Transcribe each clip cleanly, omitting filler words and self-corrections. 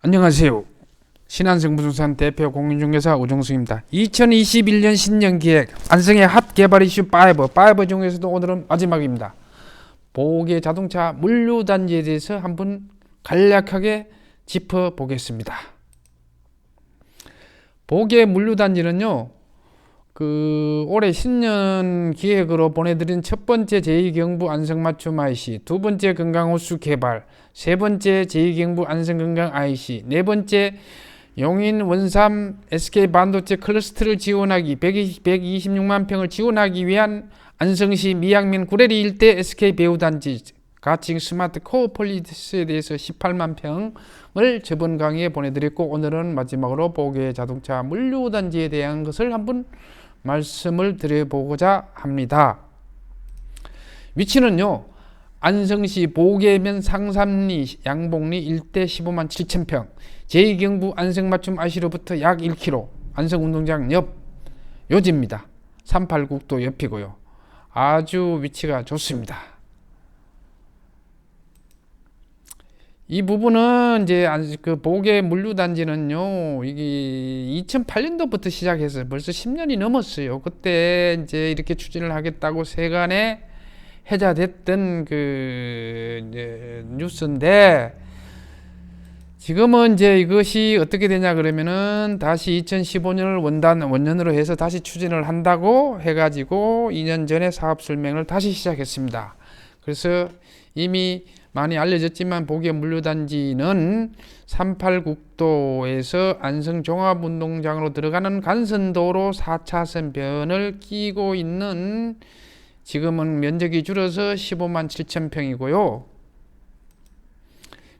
안녕하세요. 신한성부동산 대표 공인중개사 우종수입니다. 2021년 신년기획 안성의 핫 개발 이슈 5 중에서도 오늘은 마지막입니다. 보게 자동차 물류단지에 대해서 한번 간략하게 짚어보겠습니다. 보게 물류단지는요, 올해 신년 기획으로 보내드린 첫 번째 제2경부 안성맞춤 IC, 두 번째 건강호수 개발, 세 번째 제2경부 안성건강 IC, 네 번째 용인 원삼 SK 반도체 클러스터를 지원하기 126만 평을 지원하기 위한 안성시 미양면 구례리 일대 SK 배우단지 가칭 스마트 코어폴리스에 대해서 18만 평을 저번 강의에 보내드렸고, 오늘은 마지막으로 보게 자동차 물류단지에 대한 것을 한번 말씀을 드려보고자 합니다. 위치는요, 안성시 보계면 상삼리 양봉리 일대 15만 7천 평, 제2경부 안성맞춤 IC로부터 약 1km, 안성운동장 옆 요지입니다. 38국도 옆이고요. 아주 위치가 좋습니다. 이 부분은 이제 보게 물류단지는요, 이게 2008년도부터 시작해서 벌써 10년이 넘었어요. 그때 이제 이렇게 추진을 하겠다고 세간에 해자됐던 이제 뉴스인데, 지금은 이제 이것이 어떻게 되냐 그러면은 다시 2015년을 원년으로 해서 다시 추진을 한다고 해가지고 2년 전에 사업 설명을 다시 시작했습니다. 그래서 이미 많이 알려졌지만 보게 물류단지는 38국도에서 안성종합운동장으로 들어가는 간선도로 4차선 변을 끼고 있는, 지금은 면적이 줄어서 15만 7천 평이고요.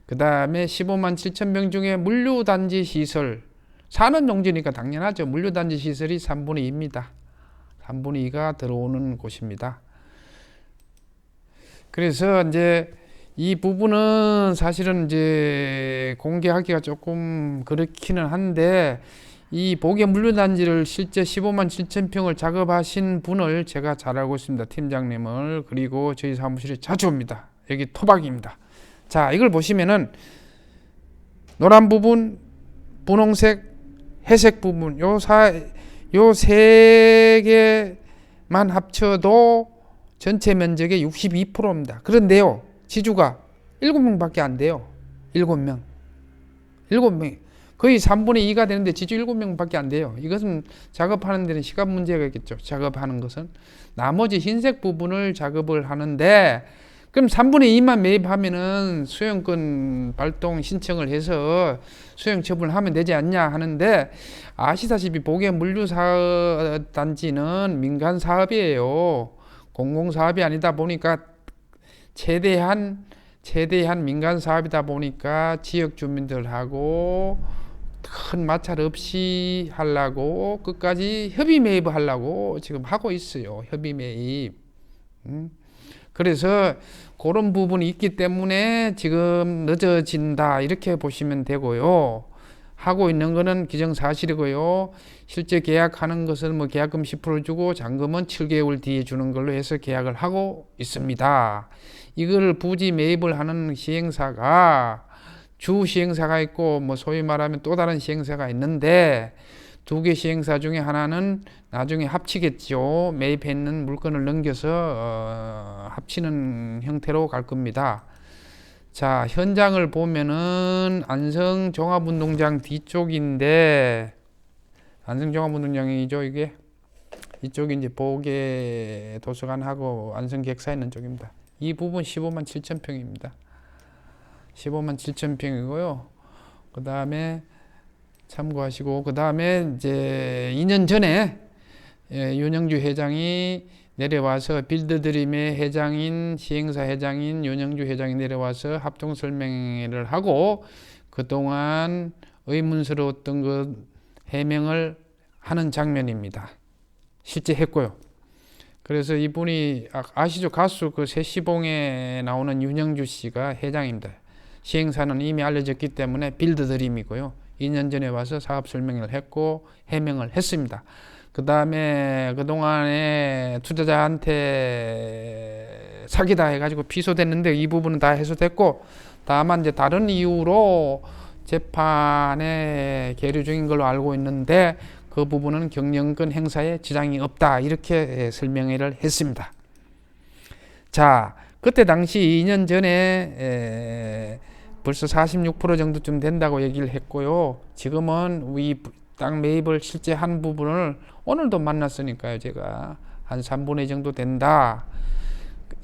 그 다음에 15만 7천 평 중에 물류단지 시설, 산업용지니까 당연하죠. 물류단지 시설이 3분의 2입니다. 3분의 2가 들어오는 곳입니다. 그래서 이제 이 부분은 사실은 이제 공개하기가 조금 그렇기는 한데, 이 보게 물류단지를 실제 15만 7천 평을 작업하신 분을 제가 잘 알고 있습니다. 팀장님을. 그리고 저희 사무실에 자주 옵니다. 여기 토박입니다. 자, 이걸 보시면은 노란 부분, 분홍색, 회색 부분, 요 세 개만 합쳐도 전체 면적의 62%입니다. 그런데요, 지주가 7명밖에 안 돼요. 7명. 거의 3분의 2가 되는데 지주 7명밖에 안 돼요. 이것은 작업하는 데는 시간 문제가 있겠죠. 작업하는 것은. 나머지 흰색 부분을 작업을 하는데, 그럼 3분의 2만 매입하면은 수용권 발동 신청을 해서 수용 처분을 하면 되지 않냐 하는데, 아시다시피 보게 물류단지는 민간 사업이에요. 공공사업이 아니다 보니까 최대한 민간 사업이다 보니까 지역 주민들하고 큰 마찰 없이 하려고 끝까지 협의 매입을 하려고 지금 하고 있어요. 협의 매입. 그래서 그런 부분이 있기 때문에 지금 늦어진다, 이렇게 보시면 되고요. 하고 있는 거는 기정사실이고요. 실제 계약하는 것은 뭐 계약금 10% 주고 잔금은 7개월 뒤에 주는 걸로 해서 계약을 하고 있습니다. 이걸 부지 매입을 하는 시행사가 주 시행사가 있고, 뭐 소위 말하면 또 다른 시행사가 있는데, 두 개 시행사 중에 하나는 나중에 합치겠죠. 매입해 있는 물건을 넘겨서 합치는 형태로 갈 겁니다. 자, 현장을 보면은 안성종합운동장 뒤쪽인데, 안성종합운동장이죠, 이게. 이쪽이 이제 보게 도서관하고 안성객사 있는 쪽입니다. 이 부분 15만 7천 평입니다. 15만 7천 평이고요. 그 다음에 참고하시고, 그 다음에 이제 2년 전에 윤영주 회장이 내려와서, 빌드드림의 회장인, 시행사 회장인 윤영주 회장이 내려와서 합동 설명회를 하고, 그동안 의문스러웠던 것 해명을 하는 장면입니다. 실제 했고요. 그래서 이분이 아시죠? 가수 세시봉에 나오는 윤영주 씨가 회장입니다. 시행사는 이미 알려졌기 때문에 빌드드림이고요. 2년 전에 와서 사업 설명을 했고 해명을 했습니다. 그 다음에 그동안에 투자자한테 사기다 해가지고 피소됐는데, 이 부분은 다 해소됐고, 다만 이제 다른 이유로 재판에 계류 중인 걸로 알고 있는데 그 부분은 경영권 행사에 지장이 없다 이렇게 설명을 했습니다. 자, 그때 당시 2년 전에 벌써 46% 정도쯤 된다고 얘기를 했고요. 지금은 이 땅 매입을 실제 한 부분을 오늘도 만났으니까요. 제가 한 3분의 2 정도 된다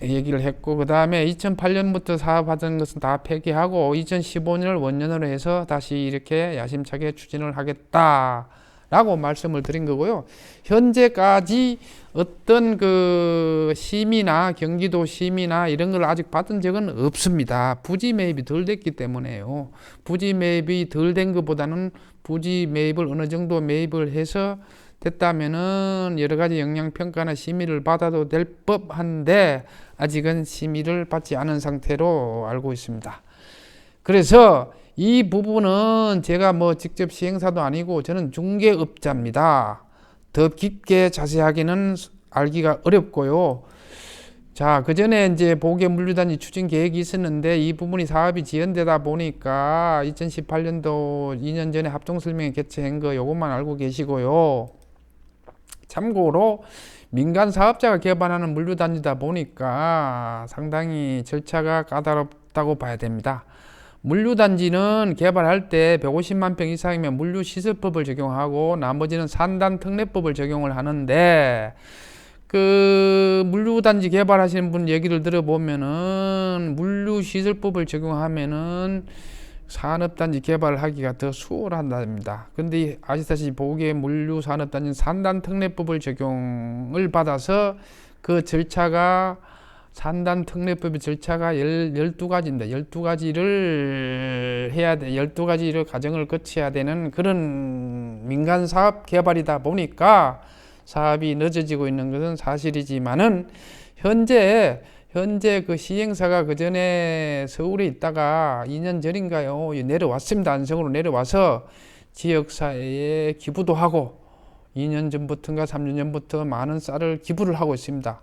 얘기를 했고, 그 다음에 2008년부터 사업하던 것은 다 폐기하고 2015년을 원년으로 해서 다시 이렇게 야심차게 추진을 하겠다 라고 말씀을 드린 거고요. 현재까지 어떤 그 심의나 경기도 심의나 이런 걸 아직 받은 적은 없습니다. 부지 매입이 덜 됐기 때문에요. 부지 매입이 덜 된 것보다는 부지 매입을 어느 정도 매입을 해서 됐다면은 여러 가지 영향평가나 심의를 받아도 될 법한데 아직은 심의를 받지 않은 상태로 알고 있습니다. 그래서 이 부분은 제가 뭐 직접 시행사도 아니고 저는 중개업자입니다. 더 깊게 자세하게는 알기가 어렵고요. 자, 그 전에 이제 보게 물류단지 추진 계획이 있었는데 이 부분이 사업이 지연되다 보니까 2018년도 2년 전에 합동설명회 개최한 거 요것만 알고 계시고요. 참고로 민간 사업자가 개발하는 물류단지다 보니까 상당히 절차가 까다롭다고 봐야 됩니다. 물류단지는 개발할 때 150만 평 이상이면 물류시설법을 적용하고 나머지는 산단특례법을 적용을 하는데 그 물류단지 개발하시는 분 얘기를 들어보면은 물류시설법을 적용하면은 산업단지 개발을 하기가 더 수월하답니다. 근데 아시다시피 보기에 물류산업단지는 산단특례법을 적용을 받아서 그 절차가 산단특례법의 절차가 12가지입니다. 12가지를 해야 돼. 12가지를 과정을 거쳐야 되는 그런 민간 사업 개발이다 보니까 사업이 늦어지고 있는 것은 사실이지만은 현재 그 시행사가 그 전에 서울에 있다가 2년 전인가요? 내려왔습니다. 안성으로 내려와서 지역사회에 기부도 하고 2년 전부터인가 3년 전부터 많은 쌀을 기부를 하고 있습니다.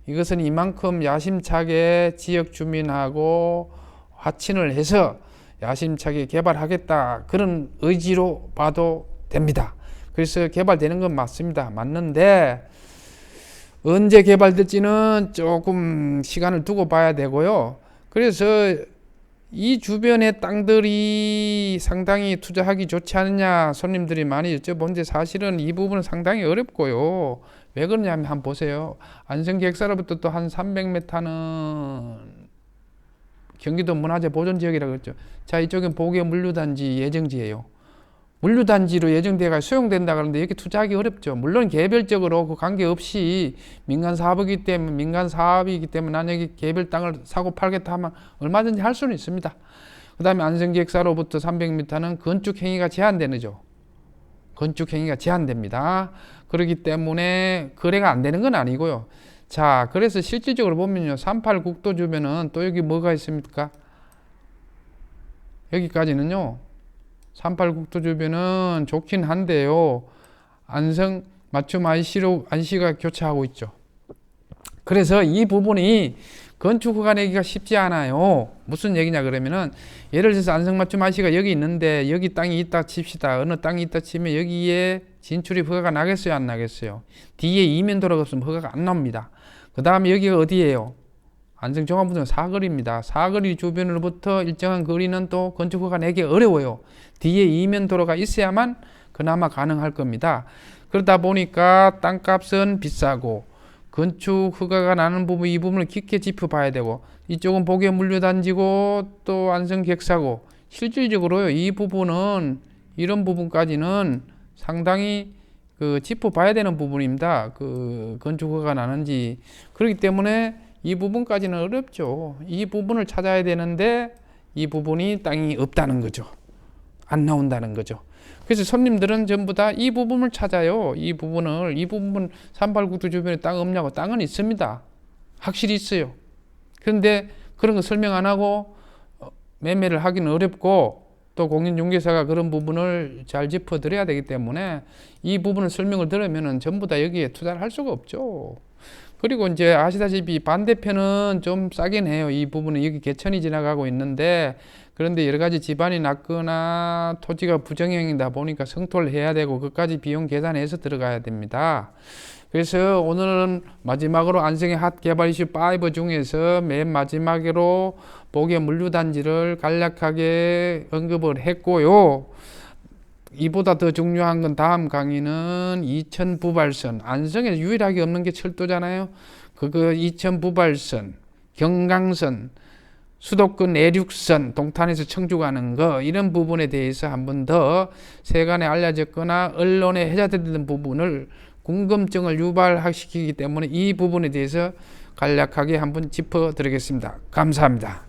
이것은 이만큼 야심차게 지역 주민하고 화친을 해서 야심차게 개발하겠다 그런 의지로 봐도 됩니다. 그래서 개발되는 건 맞습니다. 맞는데 언제 개발될지는 조금 시간을 두고 봐야 되고요. 그래서 이 주변의 땅들이 상당히 투자하기 좋지 않느냐 손님들이 많이 여쭤보는데 사실은 이 부분은 상당히 어렵고요. 왜 그러냐면 한번 보세요. 안성기획사로부터 또 한 300m는 경기도 문화재 보존지역이라고 그랬죠. 자, 이쪽은 보게 물류단지 예정지예요. 물류단지로 예정되어 수용된다 그러는데 여기 투자하기 어렵죠. 물론 개별적으로 그 관계없이 민간 사업이기 때문에 난 여기 개별 땅을 사고 팔겠다 하면 얼마든지 할 수는 있습니다. 그 다음에 안성기획사로부터 300m는 건축행위가 제한되죠. 건축행위가 제한됩니다. 그렇기 때문에 거래가 안 되는 건 아니고요. 자, 그래서 실질적으로 보면요. 38 국도 주변은 또 여기 뭐가 있습니까? 여기까지는요. 38 국도 주변은 좋긴 한데요. 안성 맞춤 안시가 교차하고 있죠. 그래서 이 부분이 건축 허가 내기가 쉽지 않아요. 무슨 얘기냐 그러면은 예를 들어서 안성 맞춤 안시가 여기 있는데 여기 땅이 있다 칩시다. 어느 땅이 있다 치면 여기에 진출입 허가가 나겠어요, 안 나겠어요? 뒤에 이면도로가 없으면 허가가 안 나옵니다. 그 다음에 여기가 어디예요? 안성 종합운동 사거리입니다. 사거리 주변으로부터 일정한 거리는 또 건축 허가 내기 어려워요. 뒤에 이면도로가 있어야만 그나마 가능할 겁니다. 그러다 보니까 땅값은 비싸고 건축 허가가 나는 부분 이 부분을 깊게 짚어봐야 되고 이쪽은 보게 물류단지고 또 안성기획사고 실질적으로 이 부분은 이런 부분까지는 상당히 그 짚어봐야 되는 부분입니다. 그 건축 허가가 나는지 그렇기 때문에 이 부분까지는 어렵죠. 이 부분을 찾아야 되는데 이 부분이 땅이 없다는 거죠. 안 나온다는 거죠. 그래서 손님들은 전부 다 이 부분을 찾아요. 이 부분 389도 주변에 땅 없냐고. 땅은 있습니다. 확실히 있어요. 그런데 그런 거 설명 안 하고 매매를 하기는 어렵고 또 공인중개사가 그런 부분을 잘 짚어드려야 되기 때문에 이 부분을 설명을 들으면 전부 다 여기에 투자를 할 수가 없죠. 그리고 이제 아시다시피 반대편은 좀 싸긴 해요. 이 부분은 여기 개천이 지나가고 있는데 그런데 여러 가지 집안이 낮거나 토지가 부정형이다 보니까 성토를 해야 되고 그까지 비용 계산해서 들어가야 됩니다. 그래서 오늘은 마지막으로 안성의 핫 개발 이슈 5 중에서 맨 마지막으로 복의 물류단지를 간략하게 언급을 했고요. 이보다 더 중요한 건 다음 강의는 이천 부발선, 안성에 유일하게 없는 게 철도잖아요. 그거 이천 부발선, 경강선, 수도권 내륙선, 동탄에서 청주 가는 거, 이런 부분에 대해서 한 번 더 세간에 알려졌거나 언론에 회자되던 부분을 궁금증을 유발시키기 때문에 이 부분에 대해서 간략하게 한번 짚어드리겠습니다. 감사합니다.